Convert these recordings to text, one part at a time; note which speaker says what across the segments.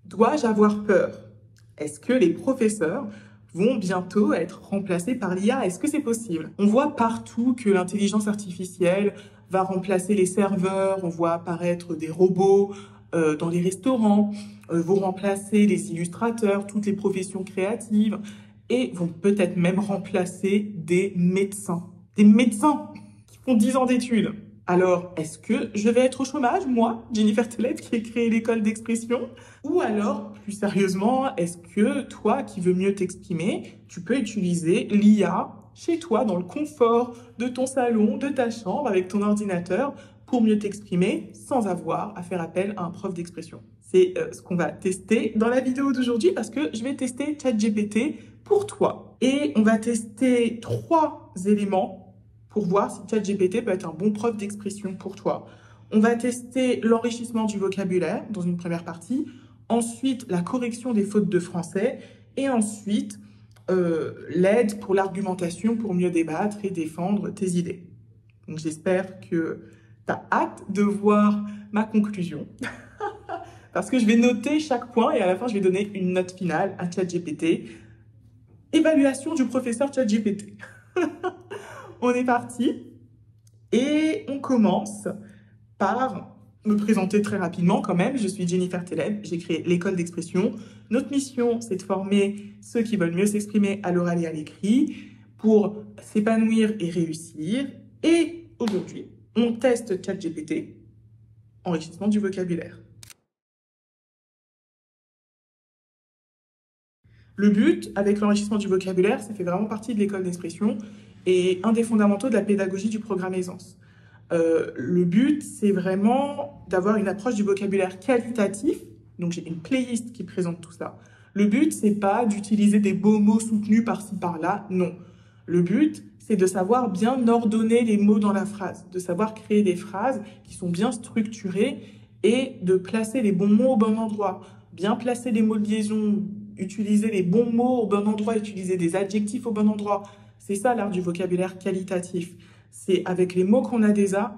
Speaker 1: Dois-je avoir peur? Est-ce que les professeurs vont bientôt être remplacés par l'IA? Est-ce que c'est possible? On voit partout que l'intelligence artificielle va remplacer les serveurs, on voit apparaître des robots dans les restaurants, vont remplacer les illustrateurs, toutes les professions créatives, et vont peut-être même remplacer des médecins. Des médecins qui font 10 ans d'études. Alors, est-ce que je vais être au chômage, moi, Jennifer Tellez, qui ai créé l'école d'expression? Ou alors, plus sérieusement, est-ce que toi, qui veux mieux t'exprimer, tu peux utiliser l'IA chez toi, dans le confort de ton salon, de ta chambre, avec ton ordinateur, pour mieux t'exprimer sans avoir à faire appel à un prof d'expression? C'est ce qu'on va tester dans la vidéo d'aujourd'hui parce que je vais tester ChatGPT pour toi. Et on va tester 3 éléments pour voir si ChatGPT peut être un bon prof d'expression pour toi. On va tester l'enrichissement du vocabulaire dans une première partie, ensuite la correction des fautes de français, et ensuite l'aide pour l'argumentation pour mieux débattre et défendre tes idées. Donc j'espère que tu as hâte de voir ma conclusion, parce que je vais noter chaque point et à la fin je vais donner une note finale à ChatGPT. Évaluation du professeur ChatGPT. On est parti et on commence par me présenter très rapidement quand même. Je suis Jennifer Tellez, j'ai créé l'école d'expression. Notre mission, c'est de former ceux qui veulent mieux s'exprimer à l'oral et à l'écrit pour s'épanouir et réussir. Et aujourd'hui, on teste ChatGPT, enrichissement du vocabulaire. Le but, avec l'enrichissement du vocabulaire, ça fait vraiment partie de l'école d'expression et un des fondamentaux de la pédagogie du programme Aisance. Le but, c'est vraiment d'avoir une approche du vocabulaire qualitatif. Donc, j'ai une playlist qui présente tout ça. Le but, c'est pas d'utiliser des beaux mots soutenus par-ci, par-là. Non. Le but, c'est de savoir bien ordonner les mots dans la phrase, de savoir créer des phrases qui sont bien structurées et de placer les bons mots au bon endroit, bien placer les mots de liaison, utiliser les bons mots au bon endroit, utiliser des adjectifs au bon endroit. C'est ça l'art du vocabulaire qualitatif. C'est avec les mots qu'on a déjà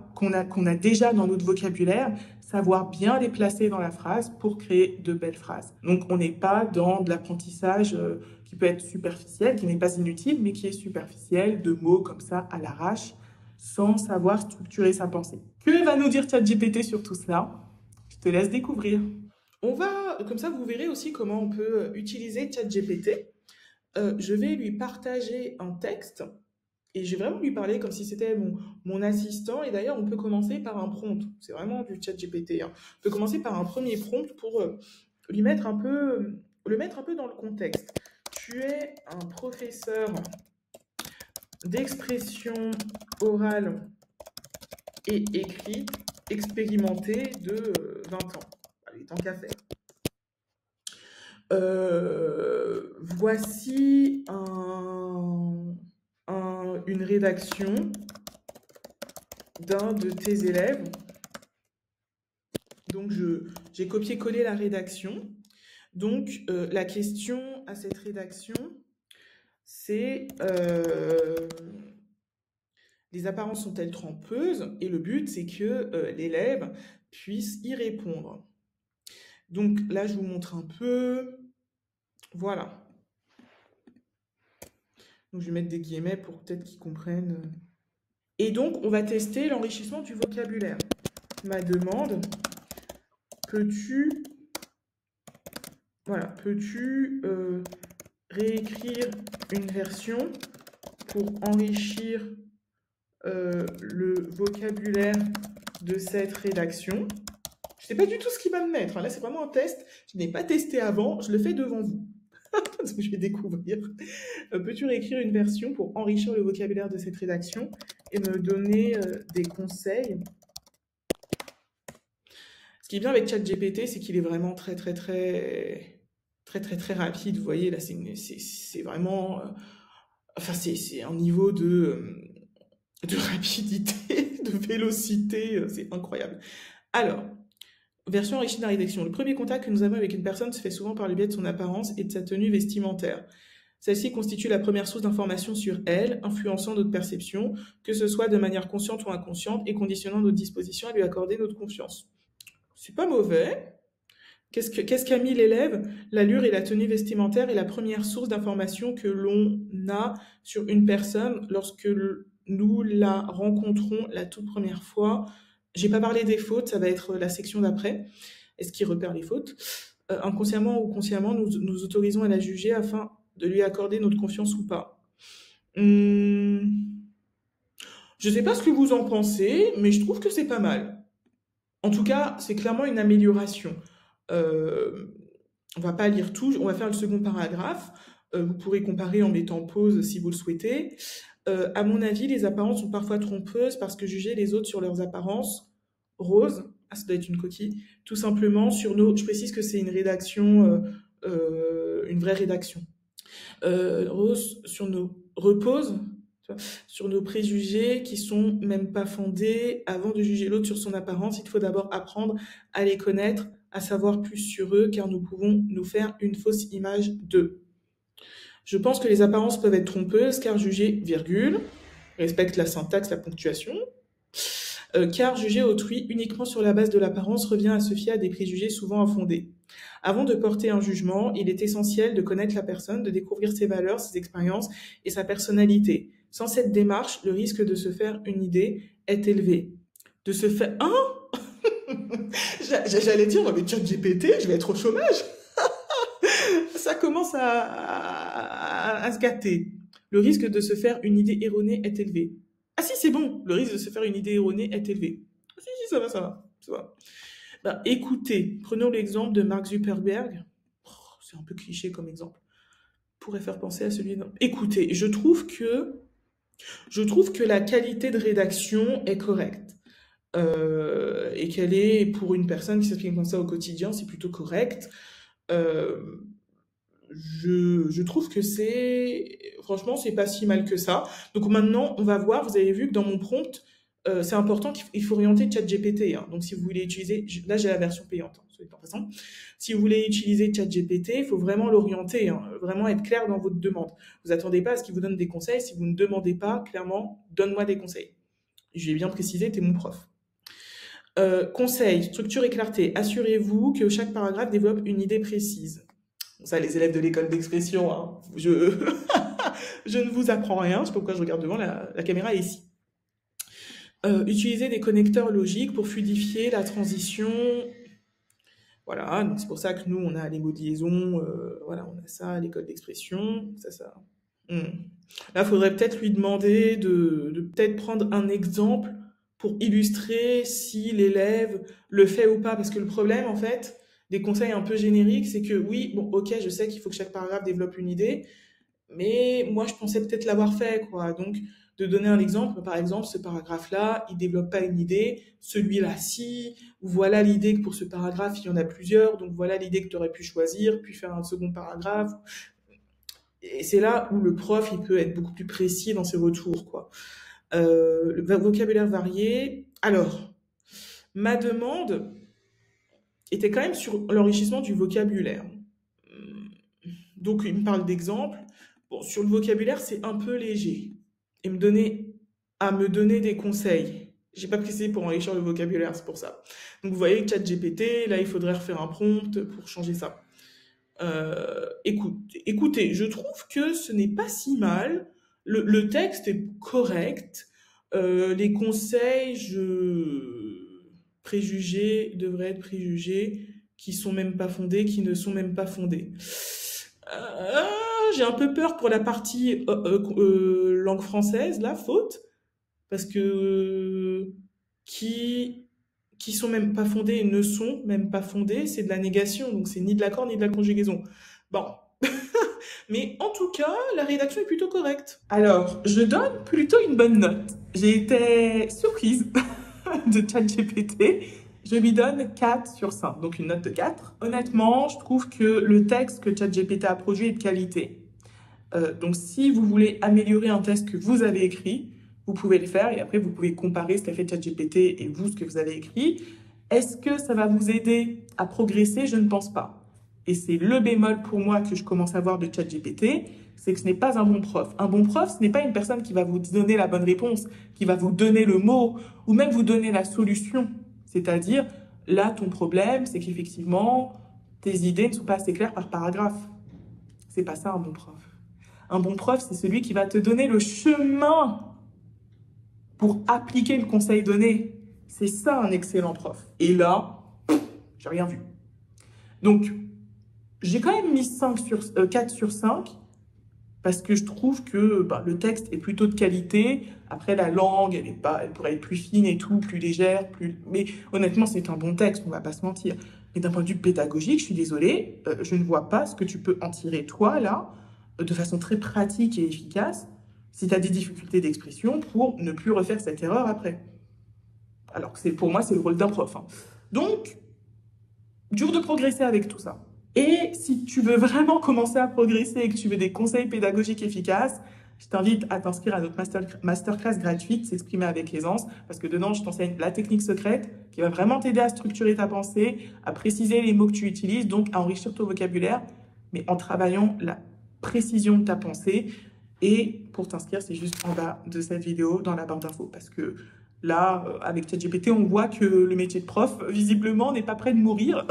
Speaker 1: dans notre vocabulaire, savoir bien les placer dans la phrase pour créer de belles phrases. Donc on n'est pas dans de l'apprentissage qui peut être superficiel, qui n'est pas inutile, mais qui est superficiel, de mots comme ça à l'arrache, sans savoir structurer sa pensée. Que va nous dire ChatGPT sur tout cela? Je te laisse découvrir. On va, comme ça vous verrez aussi comment on peut utiliser ChatGPT. Je vais lui partager un texte et je vais vraiment lui parler comme si c'était mon assistant. Et d'ailleurs, on peut commencer par un prompt. C'est vraiment du ChatGPT, hein. On peut commencer par un premier prompt pour lui mettre un peu, le mettre un peu dans le contexte. Tu es un professeur d'expression orale et écrite expérimenté de 20 ans. Allez, tant qu'à faire. Voici une rédaction d'un de tes élèves. Donc, j'ai copié-collé la rédaction. Donc, la question à cette rédaction, c'est les apparences sont-elles trompeuses? Et le but, c'est que l'élève puisse y répondre. Donc, là, je vous montre un peu. Voilà. Donc, je vais mettre des guillemets pour peut-être qu'ils comprennent. Et donc, on va tester l'enrichissement du vocabulaire. Ma demande, peux-tu réécrire une version pour enrichir le vocabulaire de cette rédaction? Je ne sais pas du tout ce qu'il va me mettre. Là, c'est vraiment un test. Je n'ai pas testé avant. Je le fais devant vous. Parce que je vais découvrir. Peux-tu réécrire une version pour enrichir le vocabulaire de cette rédaction et me donner des conseils? Ce qui est bien avec ChatGPT, c'est qu'il est vraiment très rapide. Vous voyez, là, c'est vraiment... Enfin, c'est un niveau de rapidité, de vélocité, c'est incroyable. Alors, version enrichie de la rédaction. Le premier contact que nous avons avec une personne se fait souvent par le biais de son apparence et de sa tenue vestimentaire. Celle-ci constitue la première source d'information sur elle, influençant notre perception, que ce soit de manière consciente ou inconsciente, et conditionnant notre disposition à lui accorder notre confiance. C'est pas mauvais. Qu'est-ce qu'a mis l'élève? L'allure et la tenue vestimentaire est la première source d'information que l'on a sur une personne lorsque nous la rencontrons la toute première fois. J'ai pas parlé des fautes, ça va être la section d'après. Est-ce qu'il repère les fautes? Inconsciemment ou consciemment, nous autorisons à la juger afin de lui accorder notre confiance ou pas. Je sais pas ce que vous en pensez, mais je trouve que c'est pas mal. En tout cas, c'est clairement une amélioration. On va pas lire tout, on va faire le second paragraphe. Vous pourrez comparer en mettant pause si vous le souhaitez. À mon avis, les apparences sont parfois trompeuses parce que juger les autres sur leurs apparences, Rose, ça doit être une coquille, tout simplement sur nos, je précise que c'est une rédaction, une vraie rédaction. Rose, repose sur nos préjugés qui sont même pas fondés. Avant de juger l'autre sur son apparence, il faut d'abord apprendre à les connaître, à savoir plus sur eux, car nous pouvons nous faire une fausse image d'eux. Je pense que les apparences peuvent être trompeuses, car juger, virgule, respecte la syntaxe, la ponctuation, car juger autrui uniquement sur la base de l'apparence revient à se fier à des préjugés souvent infondés. Avant de porter un jugement, il est essentiel de connaître la personne, de découvrir ses valeurs, ses expériences et sa personnalité. Sans cette démarche, le risque de se faire une idée est élevé. De se faire... Hein? J'allais dire, mais ChatGPT, je vais être au chômage. Ça commence à se gâter. Le risque de se faire une idée erronée est élevé. Ah si, c'est bon, le risque de se faire une idée erronée est élevé. Si, ça va. Ben, écoutez, prenons l'exemple de Mark Zuckerberg. Oh, c'est un peu cliché comme exemple. Pourrait faire penser à celui de... Écoutez, je trouve que la qualité de rédaction est correcte. Et qu'elle est, pour une personne qui s'exprime comme ça au quotidien, c'est plutôt correct. Je trouve que franchement, c'est pas si mal que ça. Donc maintenant, on va voir, vous avez vu que dans mon prompt, c'est important qu'il faut orienter ChatGPT. Hein. Donc si vous voulez utiliser, là j'ai la version payante, hein, soit dit en passant. Si vous voulez utiliser ChatGPT, il faut vraiment l'orienter, hein, vraiment être clair dans votre demande. Vous attendez pas à ce qu'il vous donne des conseils. Si vous ne demandez pas, clairement, donne-moi des conseils. J'ai bien précisé, t'es mon prof. Conseil, structure et clarté. Assurez-vous que chaque paragraphe développe une idée précise. Ça, les élèves de l'école d'expression, hein, je ne vous apprends rien, c'est pourquoi je regarde devant, la caméra est ici. Utilisez des connecteurs logiques pour fluidifier la transition. Voilà, donc c'est pour ça que nous, on a les mots de liaison, voilà, on a ça à l'école d'expression, ça. Là, il faudrait peut-être lui demander de peut-être prendre un exemple pour illustrer si l'élève le fait ou pas, parce que le problème, en fait, des conseils un peu génériques, c'est que oui, bon, ok, je sais qu'il faut que chaque paragraphe développe une idée, mais moi, je pensais peut-être l'avoir fait, quoi. Donc, de donner un exemple, par exemple, ce paragraphe-là, il développe pas une idée, celui-là, si, voilà l'idée que pour ce paragraphe, il y en a plusieurs, donc voilà l'idée que tu aurais pu choisir, puis faire un second paragraphe. Et c'est là où le prof, il peut être beaucoup plus précis dans ses retours, quoi. Le vocabulaire varié. Alors, ma demande était quand même sur l'enrichissement du vocabulaire. Donc, il me parle d'exemples. Bon, sur le vocabulaire, c'est un peu léger. Et me donner des conseils. J'ai pas précisé pour enrichir le vocabulaire, c'est pour ça. Donc, vous voyez, ChatGPT, là, il faudrait refaire un prompt pour changer ça. Écoutez, je trouve que ce n'est pas si mal. Le texte est correct. Les conseils, préjugés, devraient être préjugés, qui sont même pas fondés, qui ne sont même pas fondés. J'ai un peu peur pour la partie langue française, là, faute, parce que qui sont même pas fondés et ne sont même pas fondés, c'est de la négation, donc c'est ni de l'accord ni de la conjugaison. Bon. Mais en tout cas, la rédaction est plutôt correcte. Alors, je donne plutôt une bonne note. J'ai été surprise de ChatGPT. Je lui donne 4 sur 5, donc une note de 4. Honnêtement, je trouve que le texte que ChatGPT a produit est de qualité. Donc si vous voulez améliorer un texte que vous avez écrit, vous pouvez le faire et après vous pouvez comparer ce qu'a fait ChatGPT et vous, ce que vous avez écrit. Est-ce que ça va vous aider à progresser? Je ne pense pas. Et c'est le bémol pour moi que je commence à voir de ChatGPT, c'est que ce n'est pas un bon prof. Un bon prof, ce n'est pas une personne qui va vous donner la bonne réponse, qui va vous donner le mot, ou même vous donner la solution. C'est-à-dire, là, ton problème, c'est qu'effectivement, tes idées ne sont pas assez claires par paragraphe. C'est pas ça un bon prof. Un bon prof, c'est celui qui va te donner le chemin pour appliquer le conseil donné. C'est ça un excellent prof. Et là, j'ai rien vu. Donc, j'ai quand même mis 4 sur 5 parce que je trouve que le texte est plutôt de qualité. Après, la langue, elle pourrait être plus fine et tout, plus légère. Mais honnêtement, c'est un bon texte, on va pas se mentir. Mais d'un point de vue pédagogique, je suis désolée, je ne vois pas ce que tu peux en tirer, toi, là, de façon très pratique et efficace, si tu as des difficultés d'expression, pour ne plus refaire cette erreur après. Alors que pour moi, c'est le rôle d'un prof. Hein. Donc, dur de progresser avec tout ça. Et si tu veux vraiment commencer à progresser et que tu veux des conseils pédagogiques efficaces, je t'invite à t'inscrire à notre masterclass gratuite, S'exprimer avec aisance, parce que dedans, je t'enseigne la technique secrète qui va vraiment t'aider à structurer ta pensée, à préciser les mots que tu utilises, donc à enrichir ton vocabulaire, mais en travaillant la précision de ta pensée. Et pour t'inscrire, c'est juste en bas de cette vidéo, dans la barre d'infos, parce que là, avec ChatGPT, on voit que le métier de prof, visiblement, n'est pas prêt de mourir.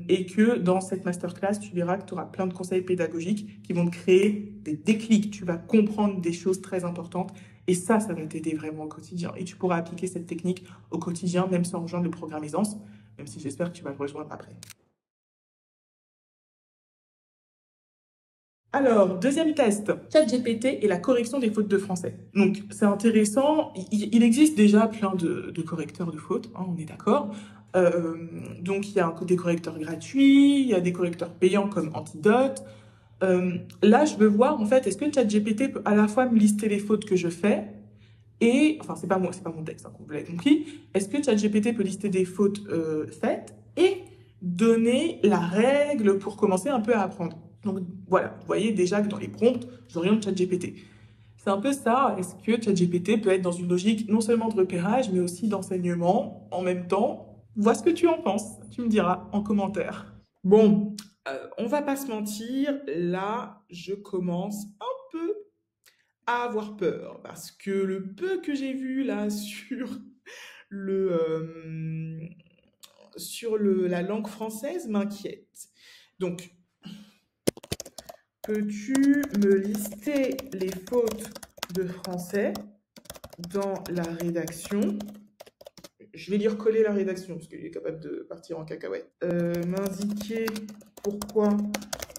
Speaker 1: Et que dans cette masterclass, tu verras que tu auras plein de conseils pédagogiques qui vont te créer des déclics. Tu vas comprendre des choses très importantes et ça va t'aider vraiment au quotidien. Et tu pourras appliquer cette technique au quotidien, même sans rejoindre le programme Aisance, même si j'espère que tu vas le rejoindre après. Alors, deuxième test, ChatGPT et la correction des fautes de français. Donc, c'est intéressant. Il existe déjà plein de correcteurs de fautes, hein, on est d'accord. Donc, il y a des correcteurs gratuits, il y a des correcteurs payants comme Antidote. Là, je veux voir, en fait, est-ce que ChatGPT peut à la fois me lister les fautes que je fais et, enfin, c'est pas mon texte, hein, vous l'avez compris. Est-ce que ChatGPT peut lister des fautes faites et donner la règle pour commencer un peu à apprendre? Donc voilà, vous voyez déjà que dans les prompts, j'oriente ChatGPT. C'est un peu ça, est-ce que ChatGPT peut être dans une logique non seulement de repérage, mais aussi d'enseignement en même temps? Vois ce que tu en penses, tu me diras en commentaire. Bon, on va pas se mentir, là, je commence un peu à avoir peur, parce que le peu que j'ai vu là la langue française m'inquiète. Donc, peux-tu me lister les fautes de français dans la rédaction? Je vais lui recoller la rédaction, parce qu'il est capable de partir en cacahuète. M'indiquer pourquoi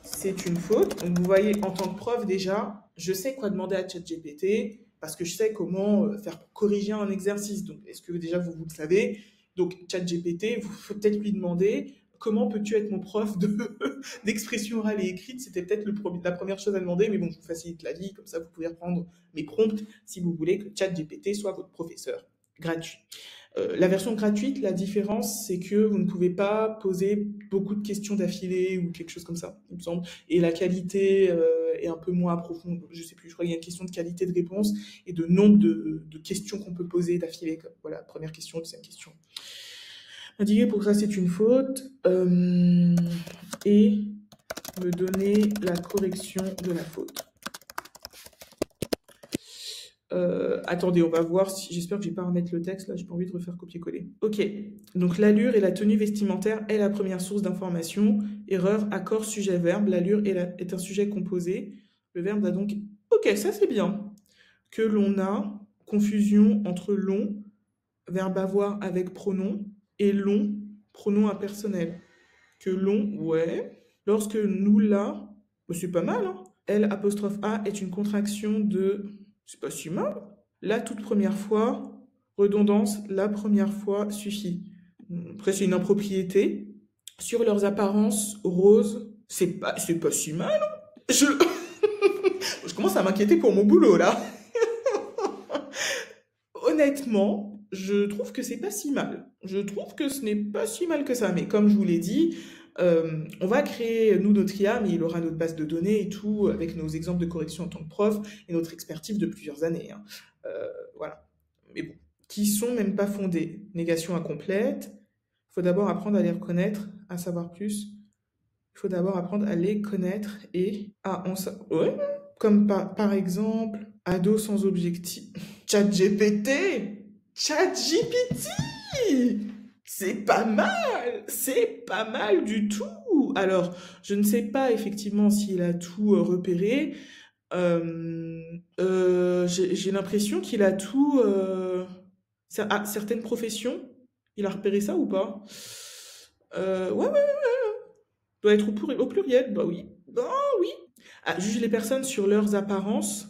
Speaker 1: c'est une faute. Donc, vous voyez, en tant que prof, déjà, je sais quoi demander à ChatGPT, parce que je sais comment faire corriger un exercice. Donc, est-ce que déjà vous le savez? Donc, ChatGPT, vous faut peut-être lui demander comment peux-tu être mon prof d'expression orale et écrite? C'était peut-être la première chose à demander, mais bon, je vous facilite la vie, comme ça vous pouvez reprendre mes prompts si vous voulez que ChatGPT soit votre professeur gratuit. La version gratuite, la différence, c'est que vous ne pouvez pas poser beaucoup de questions d'affilée ou quelque chose comme ça, il me semble. Et la qualité est un peu moins approfondie. Je sais plus, je crois qu'il y a une question de qualité de réponse et de nombre de questions qu'on peut poser d'affilée. Voilà, première question, deuxième question. Indiquer pour ça, c'est une faute. Et me donner la correction de la faute. Attendez, on va voir si... J'espère que j'ai pas à remettre le texte, là, j'ai pas envie de refaire copier-coller. Ok, donc l'allure et la tenue vestimentaire est la première source d'information. Erreur, accord, sujet, verbe. L'allure est un sujet composé. Le verbe va donc... Ok, ça c'est bien. Que l'on a confusion entre long, verbe avoir avec pronom, et long, pronom impersonnel. Que long, ouais. Lorsque nous là, c'est pas mal, hein. L apostrophe A est une contraction de... C'est pas si mal. La toute première fois, redondance, la première fois suffit. Après, c'est une impropriété. Sur leurs apparences roses, c'est pas si mal. Hein. Je commence à m'inquiéter pour mon boulot, là. Honnêtement, je trouve que c'est pas si mal. Je trouve que ce n'est pas si mal que ça. Mais comme je vous l'ai dit, on va créer, nous, notre IA, mais il aura notre base de données et tout, avec nos exemples de correction en tant que prof et notre expertise de plusieurs années. Hein. Voilà. Mais bon, qui sont même pas fondées. Négation incomplète. Il faut d'abord apprendre à les reconnaître, à savoir plus. Il faut d'abord apprendre à les connaître et à en savoir... Ouais. Comme par exemple, ado sans objectif. ChatGPT! ChatGPT! C'est pas mal du tout. Alors, je ne sais pas effectivement s'il a tout repéré. J'ai l'impression qu'il a tout. Certaines professions, il a repéré ça ou pas? Ouais, ouais, doit être au pluriel. Bah oui. Bah oui. Ah, juge les personnes sur leurs apparences.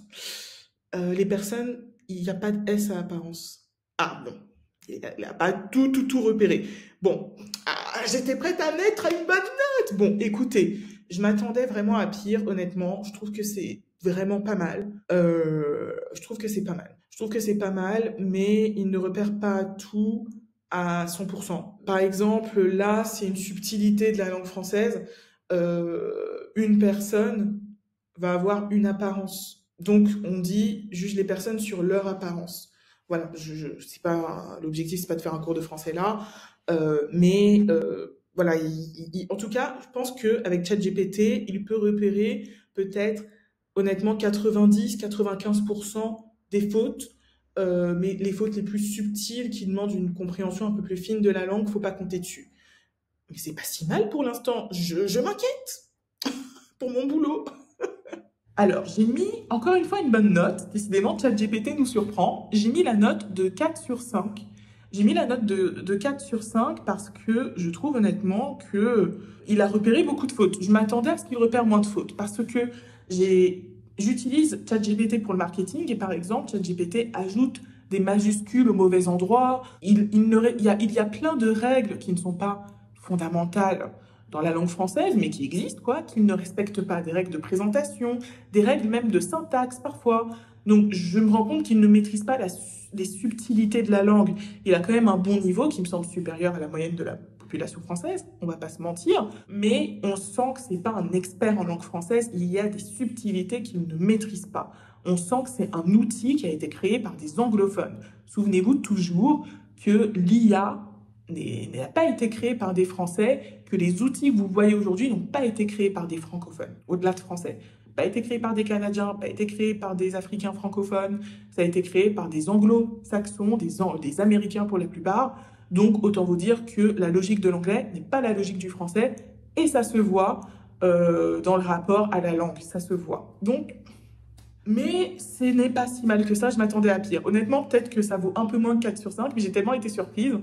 Speaker 1: Les personnes, il n'y a pas de S à apparence. Ah bon. Il n'a pas tout repéré. Bon, j'étais prête à mettre à une bonne note. Bon, écoutez, je m'attendais vraiment à pire, honnêtement. Je trouve que c'est vraiment pas mal. Je trouve que c'est pas mal. Je trouve que c'est pas mal, mais il ne repère pas tout à 100%. Par exemple, là, c'est une subtilité de la langue française. Une personne va avoir une apparence. Donc, on dit juge les personnes sur leur apparence. Voilà, c'est pas l'objectif, c'est pas de faire un cours de français là, mais voilà, en tout cas, je pense que avec ChatGPT, il peut repérer peut-être honnêtement 90-95% des fautes, mais les fautes les plus subtiles qui demandent une compréhension un peu plus fine de la langue, faut pas compter dessus. Mais c'est pas si mal pour l'instant. Je m'inquiète pour mon boulot. Alors, j'ai mis encore une fois une bonne note. Décidément, ChatGPT nous surprend. J'ai mis la note de 4 sur 5. J'ai mis la note de 4 sur 5 parce que je trouve honnêtement que il a repéré beaucoup de fautes. Je m'attendais à ce qu'il repère moins de fautes parce que j'utilise ChatGPT pour le marketing et par exemple, ChatGPT ajoute des majuscules au mauvais endroit. Il y a plein de règles qui ne sont pas fondamentales dans la langue française, mais qui existent, quoi, qu'il ne respecte pas des règles de présentation, des règles même de syntaxe parfois. Donc je me rends compte qu'il ne maîtrise pas les subtilités de la langue. Il a quand même un bon niveau qui me semble supérieur à la moyenne de la population française, on va pas se mentir, mais on sent que c'est pas un expert en langue française, il y a des subtilités qu'il ne maîtrise pas. On sent que c'est un outil qui a été créé par des anglophones. Souvenez-vous toujours que l'IA n'a pas été créé par des Français, que les outils que vous voyez aujourd'hui n'ont pas été créés par des francophones, au-delà de français. Pas été créé par des Canadiens, pas été créé par des Africains francophones, ça a été créé par des anglo-saxons, des Américains pour la plupart. Donc autant vous dire que la logique de l'anglais n'est pas la logique du français, et ça se voit dans le rapport à la langue, ça se voit. Donc, mais ce n'est pas si mal que ça, je m'attendais à pire. Honnêtement, peut-être que ça vaut un peu moins que 4 sur 5, mais j'ai tellement été surprise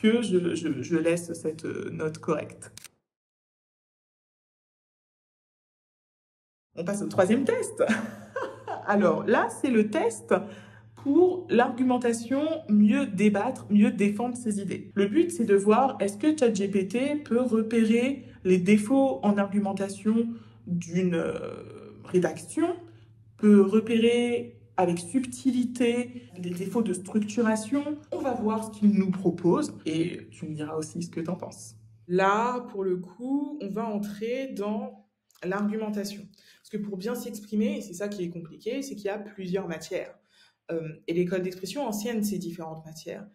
Speaker 1: que je laisse cette note correcte. On passe au troisième test. Alors là, c'est le test pour l'argumentation, mieux débattre, mieux défendre ses idées. Le but, c'est de voir est-ce que ChatGPT peut repérer les défauts en argumentation d'une rédaction, peut repérer avec subtilité les défauts de structuration. On va voir ce qu'il nous propose et tu me diras aussi ce que tu en penses. Là, pour le coup, on va entrer dans l'argumentation. Parce que pour bien s'exprimer, et c'est ça qui est compliqué, c'est qu'il y a plusieurs matières. Et l'école d'expression enseigne ces différentes matières.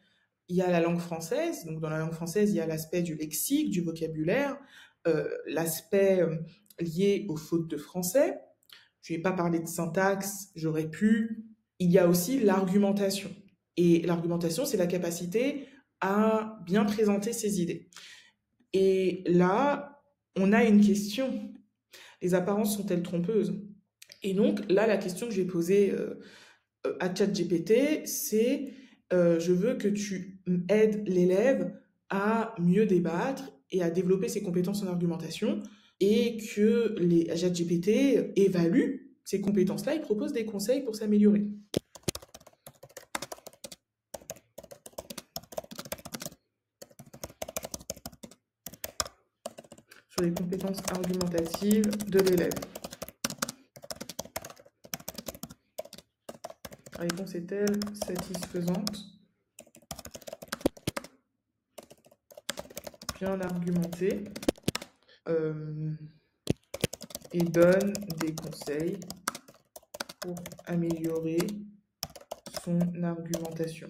Speaker 1: Il y a la langue française, donc dans la langue française, il y a l'aspect du lexique, du vocabulaire, l'aspect lié aux fautes de français. Je ne vais pas parler de syntaxe, j'aurais pu. Il y a aussi l'argumentation. Et l'argumentation, c'est la capacité à bien présenter ses idées. Et là, on a une question. Les apparences sont-elles trompeuses? Et donc, là, la question que j'ai posée à ChatGPT, c'est je veux que tu aides l'élève à mieux débattre et à développer ses compétences en argumentation et que les ChatGPT évaluent ces compétences-là et proposent des conseils pour s'améliorer. Sur les compétences argumentatives de l'élève. La réponse est-elle satisfaisante? Bien argumentée. Et donne des conseils pour améliorer son argumentation.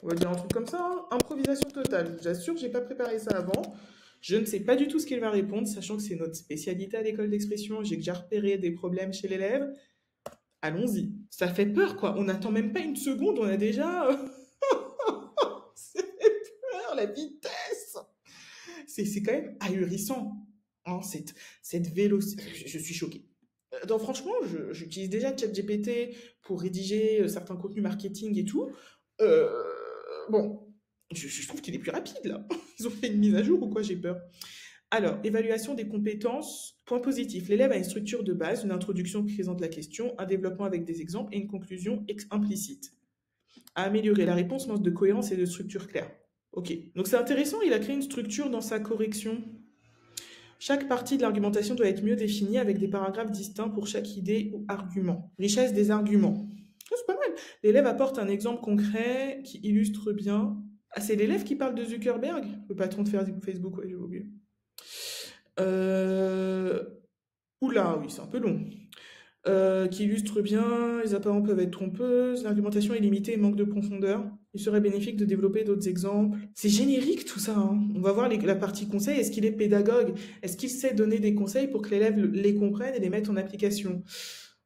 Speaker 1: On va dire un truc comme ça, hein. Improvisation totale. J'assure que j'ai pas préparé ça avant. Je ne sais pas du tout ce qu'il va répondre, sachant que c'est notre spécialité à l'école d'expression. J'ai déjà repéré des problèmes chez l'élève. Allons-y. Ça fait peur, quoi. On n'attend même pas une seconde, on a déjà... C'est peur, la la vitesse. C'est quand même ahurissant, hein, cette vélocité. Je suis choquée. Donc, franchement, j'utilise déjà ChatGPT pour rédiger certains contenus marketing et tout. Euh, bon, je trouve qu'il est plus rapide, là. Ils ont fait une mise à jour ou quoi, j'ai peur. Alors, évaluation des compétences. Point positif. L'élève a une structure de base, une introduction qui présente la question, un développement avec des exemples et une conclusion implicite. À améliorer, la réponse manque de cohérence et de structure claire. Ok, donc c'est intéressant, il a créé une structure dans sa correction. Chaque partie de l'argumentation doit être mieux définie avec des paragraphes distincts pour chaque idée ou argument. Richesse des arguments. Oh, c'est pas mal. L'élève apporte un exemple concret qui illustre bien. Ah, c'est l'élève qui parle de Zuckerberg, le patron de Facebook, ouais, j'ai oublié. Oula, oui, c'est un peu long. Qui illustre bien, les apparences peuvent être trompeuses, l'argumentation est limitée et manque de profondeur. Il serait bénéfique de développer d'autres exemples. C'est générique tout ça, hein. On va voir la partie conseil. Est-ce qu'il est pédagogue? Est-ce qu'il sait donner des conseils pour que l'élève les comprenne et les mette en application?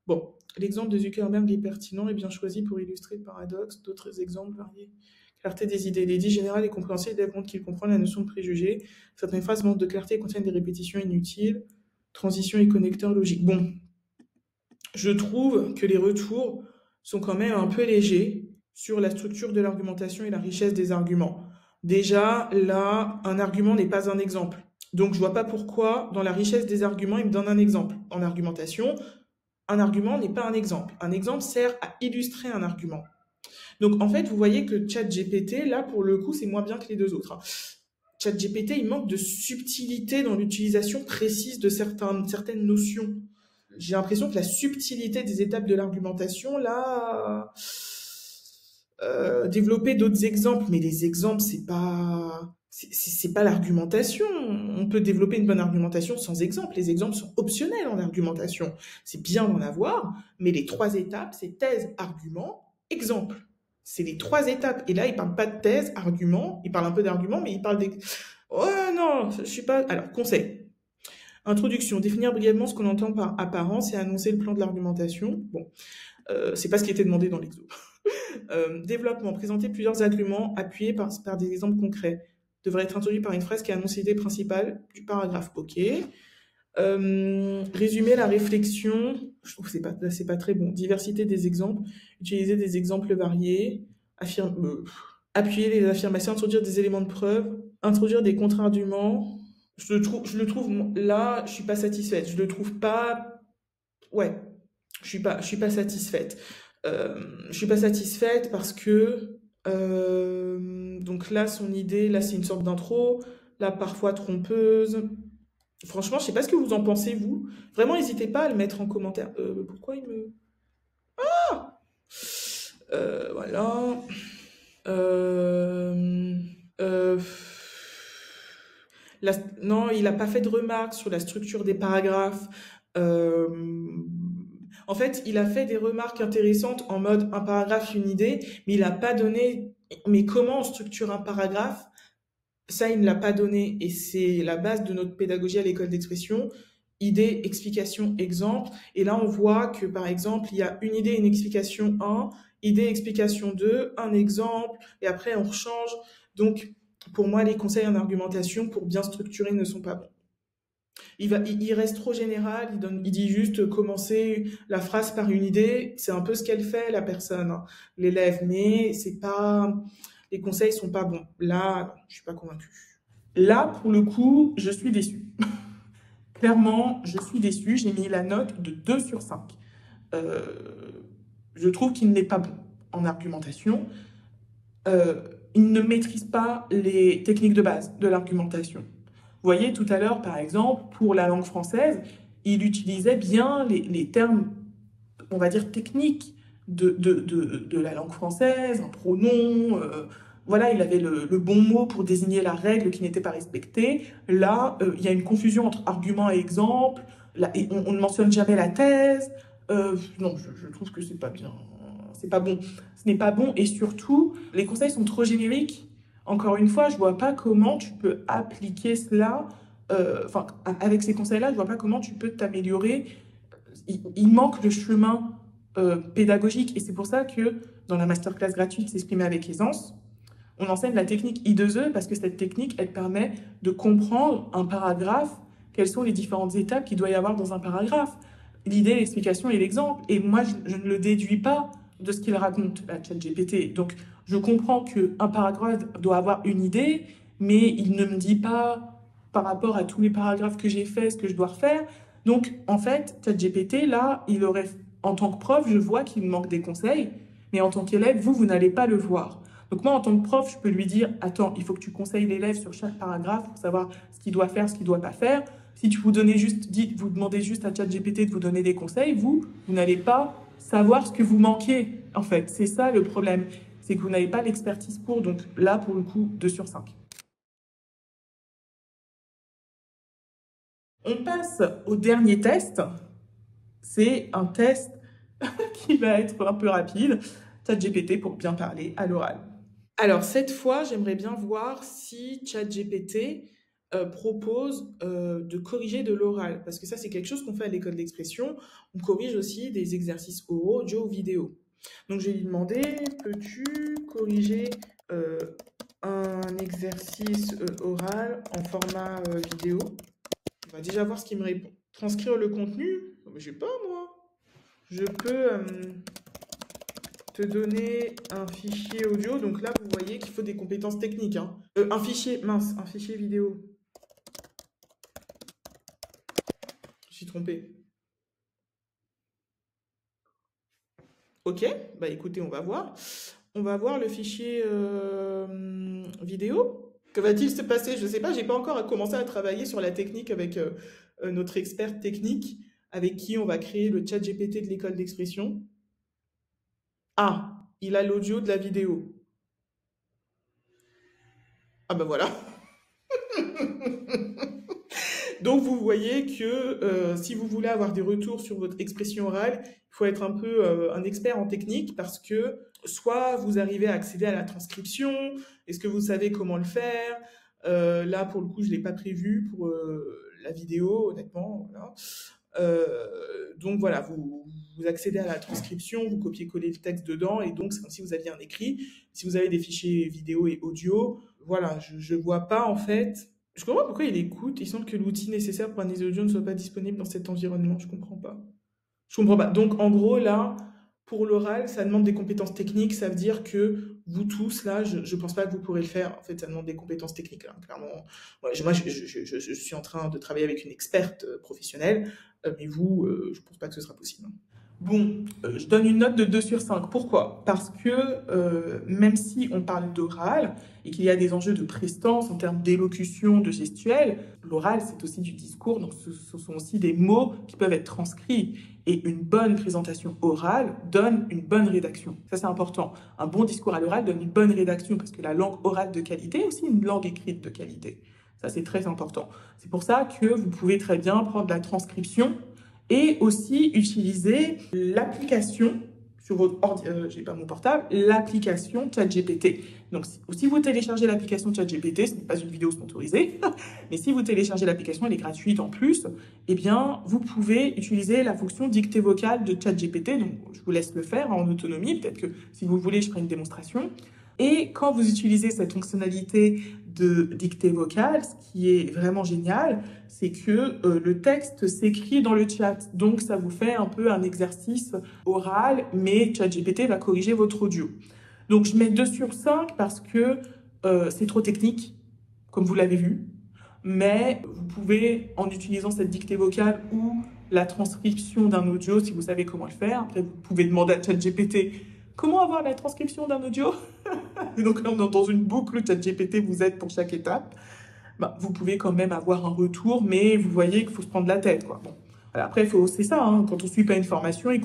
Speaker 1: Bon, l'exemple de Zuckerberg est pertinent et bien choisi pour illustrer le paradoxe. D'autres exemples variés. Clarté des idées. Les idées générales et compréhensibles, l'élève montre qu'il comprend la notion de préjugé. Certaines phrases manquent de clarté et contiennent des répétitions inutiles. Transition et connecteur logique. Bon, je trouve que les retours sont quand même un peu légers sur la structure de l'argumentation et la richesse des arguments. Déjà, là, un argument n'est pas un exemple. Donc, je vois pas pourquoi, dans la richesse des arguments, il me donne un exemple. En argumentation, un argument n'est pas un exemple. Un exemple sert à illustrer un argument. Donc, en fait, vous voyez que ChatGPT, là, pour le coup, c'est moins bien que les deux autres. ChatGPT, il manque de subtilité dans l'utilisation précise de certaines notions. J'ai l'impression que la subtilité des étapes de l'argumentation, là, développer d'autres exemples, mais les exemples, c'est pas l'argumentation. On peut développer une bonne argumentation sans exemple. Les exemples sont optionnels en argumentation. C'est bien d'en avoir, mais les 3 étapes, c'est thèse, argument, exemple. C'est les 3 étapes. Et là, il parle pas de thèse, argument. Il parle un peu d'argument, mais il parle des... Oh non, je suis pas... Alors, conseil. Introduction. Définir brièvement ce qu'on entend par apparence et annoncer le plan de l'argumentation. Bon, c'est pas ce qui était demandé dans l'exo. Développement. Présenter plusieurs arguments appuyés par des exemples concrets. Devrait être introduit par une phrase qui annonce l'idée principale du paragraphe. Ok. Résumer la réflexion. Je trouve que c'est pas très bon. Diversité des exemples. Utiliser des exemples variés. Appuyer les affirmations. Introduire des éléments de preuve. Introduire des contre-arguments. Je le trouve, là, je suis pas satisfaite. Je le trouve pas, ouais, je suis pas satisfaite. Je suis pas satisfaite parce que, donc là, son idée, là, c'est une sorte d'intro, là, parfois trompeuse. Franchement, je sais pas ce que vous en pensez, vous. Vraiment, n'hésitez pas à le mettre en commentaire. Pourquoi il me... Voilà. Non, il n'a pas fait de remarques sur la structure des paragraphes. Euh, En fait, il a fait des remarques intéressantes en mode un paragraphe, une idée, mais il n'a pas donné. Mais comment on structure un paragraphe? Ça, il ne l'a pas donné. Et c'est la base de notre pédagogie à l'école d'expression. Idée, explication, exemple. Et là, on voit que, par exemple, il y a une idée, une explication 1, idée, explication 2, un exemple, et après, on change. Donc, pour moi, les conseils en argumentation pour bien structurer ne sont pas bons. Il reste trop général, il dit juste commencer la phrase par une idée, c'est un peu ce qu'elle fait, la personne, hein, l'élève, mais c'est pas, les conseils sont pas bons. Là, je suis pas convaincue. Là, pour le coup, je suis déçue. Clairement, je suis déçue. J'ai mis la note de 2 sur 5. Je trouve qu'il n'est pas bon en argumentation. Il ne maîtrise pas les techniques de base de l'argumentation. Vous voyez, tout à l'heure, par exemple, pour la langue française, il utilisait bien les termes, on va dire, techniques de la langue française, un pronom, voilà, il avait le bon mot pour désigner la règle qui n'était pas respectée. Là, il y a une confusion entre argument et exemple. Là, et on ne mentionne jamais la thèse. Non, je trouve que c'est pas bien. C'est pas bon. Ce n'est pas bon. Et surtout, les conseils sont trop génériques. Encore une fois, je vois pas comment tu peux appliquer cela. Enfin, avec ces conseils-là, je vois pas comment tu peux t'améliorer. Il manque de chemin pédagogique. Et c'est pour ça que dans la masterclass gratuite, S'exprimer avec aisance, On enseigne la technique I2E parce que cette technique, elle permet de comprendre un paragraphe, quelles sont les différentes étapes qu'il doit y avoir dans un paragraphe. L'idée, l'explication et l'exemple. Et moi, je ne le déduis pas de ce qu'il raconte, la ChatGPT. Donc, je comprends qu'un paragraphe doit avoir une idée, mais il ne me dit pas, par rapport à tous les paragraphes que j'ai faits, ce que je dois refaire. Donc, en fait, ChatGPT, là, il aurait, en tant que prof, je vois qu'il me manque des conseils, mais en tant qu'élève, vous n'allez pas le voir. Donc moi, en tant que prof, je peux lui dire, attends, il faut que tu conseilles l'élève sur chaque paragraphe pour savoir ce qu'il doit faire, ce qu'il ne doit pas faire. Si vous demandez juste à ChatGPT de vous donner des conseils, vous n'allez pas savoir ce que vous manquez, en fait. C'est ça le problème, c'est que vous n'avez pas l'expertise pour. Donc là, pour le coup, 2 sur 5. On passe au dernier test. C'est un test qui va être un peu rapide. ChatGPT pour bien parler à l'oral. Alors, cette fois, j'aimerais bien voir si ChatGPT propose de corriger de l'oral. Parce que ça, c'est quelque chose qu'on fait à l'école d'expression. On corrige aussi des exercices oraux, audio ou vidéo. Donc, je vais lui demander, peux-tu corriger un exercice oral en format vidéo? On va déjà voir ce qu'il me répond. Transcrire le contenu? Mais je sais pas, moi. Je peux te donner un fichier audio. Donc là, vous voyez qu'il faut des compétences techniques. Hein. Un fichier vidéo. Je suis trompée. Ok, bah écoutez, on va voir. On va voir le fichier vidéo. Que va-t-il se passer? Je ne sais pas, j'ai pas encore commencé à travailler sur la technique avec notre experte technique, avec qui on va créer le chat GPT de l'école d'expression. Ah, il a l'audio de la vidéo. Ah ben voilà. Donc vous voyez que si vous voulez avoir des retours sur votre expression orale, il faut être un peu un expert en technique parce que soit vous arrivez à accéder à la transcription, est-ce que vous savez comment le faire? Là, pour le coup, je ne l'ai pas prévu pour la vidéo, honnêtement. Voilà. Donc voilà, vous accédez à la transcription, vous copiez-collez le texte dedans, et donc c'est comme si vous aviez un écrit. Si vous avez des fichiers vidéo et audio, voilà, je ne vois pas en fait. Je comprends pas pourquoi il écoute. Il semble que l'outil nécessaire pour analyser l'audio ne soit pas disponible dans cet environnement. Je comprends pas. Je comprends pas. Donc en gros là, pour l'oral, ça demande des compétences techniques. Ça veut dire que vous tous là, je pense pas que vous pourrez le faire. En fait, ça demande des compétences techniques là, clairement. Moi, je suis en train de travailler avec une experte professionnelle, mais vous, je pense pas que ce sera possible. Bon, je donne une note de 2 sur 5. Pourquoi? Parce que même si on parle d'oral et qu'il y a des enjeux de prestance en termes d'élocution, de gestuelle, l'oral, c'est aussi du discours, donc ce sont aussi des mots qui peuvent être transcrits. Et une bonne présentation orale donne une bonne rédaction. Ça, c'est important. Un bon discours à l'oral donne une bonne rédaction parce que la langue orale de qualité est aussi une langue écrite de qualité. Ça, c'est très important. C'est pour ça que vous pouvez très bien prendre la transcription et aussi utiliser l'application sur votre j'ai pas mon portable, l'application ChatGPT. Donc, si vous téléchargez l'application ChatGPT, ce n'est pas une vidéo sponsorisée, mais si vous téléchargez l'application, elle est gratuite en plus, eh bien, vous pouvez utiliser la fonction dictée vocale de ChatGPT. Donc, je vous laisse le faire en autonomie. Peut-être que si vous voulez, je ferai une démonstration. Et quand vous utilisez cette fonctionnalité de dictée vocale, ce qui est vraiment génial, c'est que le texte s'écrit dans le chat. Donc, ça vous fait un peu un exercice oral, mais ChatGPT va corriger votre audio. Donc, je mets 2 sur 5 parce que c'est trop technique, comme vous l'avez vu. Mais vous pouvez, en utilisant cette dictée vocale ou la transcription d'un audio, si vous savez comment le faire, après vous pouvez demander à ChatGPT comment avoir la transcription d'un audio. Et donc là, on est dans une boucle, ChatGPT vous aide pour chaque étape. Bah, vous pouvez quand même avoir un retour, mais vous voyez qu'il faut se prendre la tête, quoi. Bon. Alors après, c'est ça, hein, quand on ne suit pas une formation et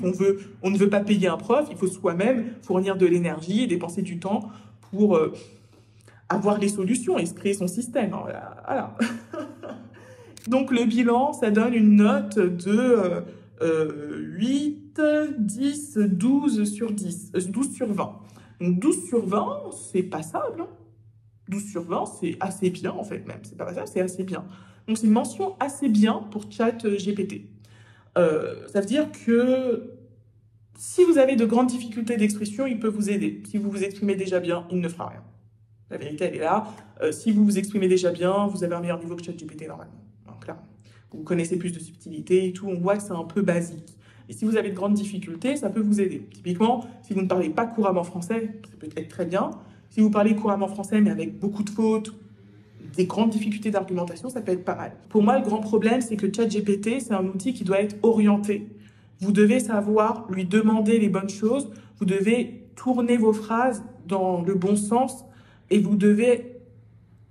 Speaker 1: on ne veut pas payer un prof, il faut soi-même fournir de l'énergie et dépenser du temps pour avoir les solutions et se créer son système. Hein, voilà. Donc le bilan, ça donne une note de 8, 10, 12 sur 10, 12 sur 20. Donc 12 sur 20, c'est passable. Hein. 12 sur 20, c'est assez bien en fait même. C'est pas passable, c'est assez bien. Donc c'est une mention assez bien pour ChatGPT. Ça veut dire que si vous avez de grandes difficultés d'expression, il peut vous aider. Si vous vous exprimez déjà bien, il ne fera rien. La vérité, elle est là. Si vous vous exprimez déjà bien, vous avez un meilleur niveau que ChatGPT normalement. Donc là, vous connaissez plus de subtilité et tout, on voit que c'est un peu basique. Et si vous avez de grandes difficultés, ça peut vous aider. Typiquement, si vous ne parlez pas couramment français, ça peut être très bien. Si vous parlez couramment français, mais avec beaucoup de fautes, des grandes difficultés d'argumentation, ça peut être pas mal. Pour moi, le grand problème, c'est que ChatGPT, c'est un outil qui doit être orienté. Vous devez savoir lui demander les bonnes choses, vous devez tourner vos phrases dans le bon sens et vous devez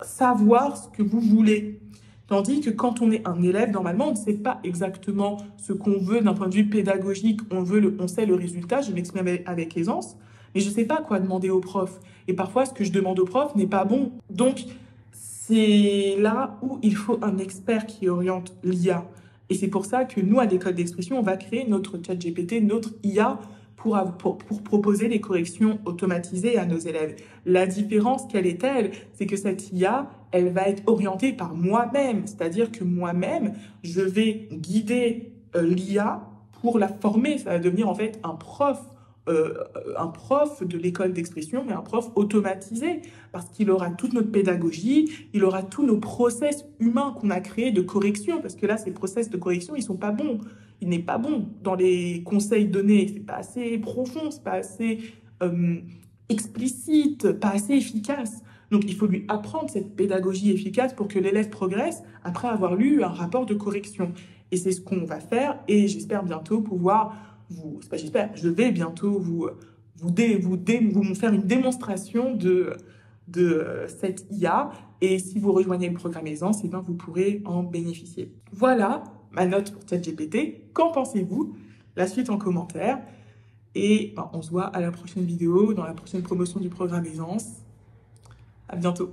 Speaker 1: savoir ce que vous voulez. Tandis que quand on est un élève, normalement, on ne sait pas exactement ce qu'on veut d'un point de vue pédagogique. On sait le résultat, je m'exprime avec aisance, mais je ne sais pas quoi demander au prof. Et parfois, ce que je demande au prof n'est pas bon. Donc, c'est là où il faut un expert qui oriente l'IA. Et c'est pour ça que nous, à l'école d'expression, on va créer notre ChatGPT, notre IA, pour proposer les corrections automatisées à nos élèves. La différence, quelle est-elle? C'est que cette IA, elle va être orientée par moi-même. C'est-à-dire que moi-même, je vais guider l'IA pour la former. Ça va devenir en fait un prof de l'école d'expression, mais un prof automatisé, parce qu'il aura toute notre pédagogie, il aura tous nos process humains qu'on a créés de correction, parce que là, ces process de correction, ils sont pas bons. Il n'est pas bon dans les conseils donnés, c'est pas assez profond, c'est pas assez explicite, pas assez efficace. Donc, il faut lui apprendre cette pédagogie efficace pour que l'élève progresse après avoir lu un rapport de correction. Et c'est ce qu'on va faire, et j'espère bientôt pouvoir je vais bientôt vous faire une démonstration de cette IA. Et si vous rejoignez le programme Aisance, eh bien, vous pourrez en bénéficier. Voilà ma note pour ChatGPT. Qu'en pensez-vous? La suite en commentaire. Et on se voit à la prochaine vidéo, dans la prochaine promotion du programme Aisance. À bientôt.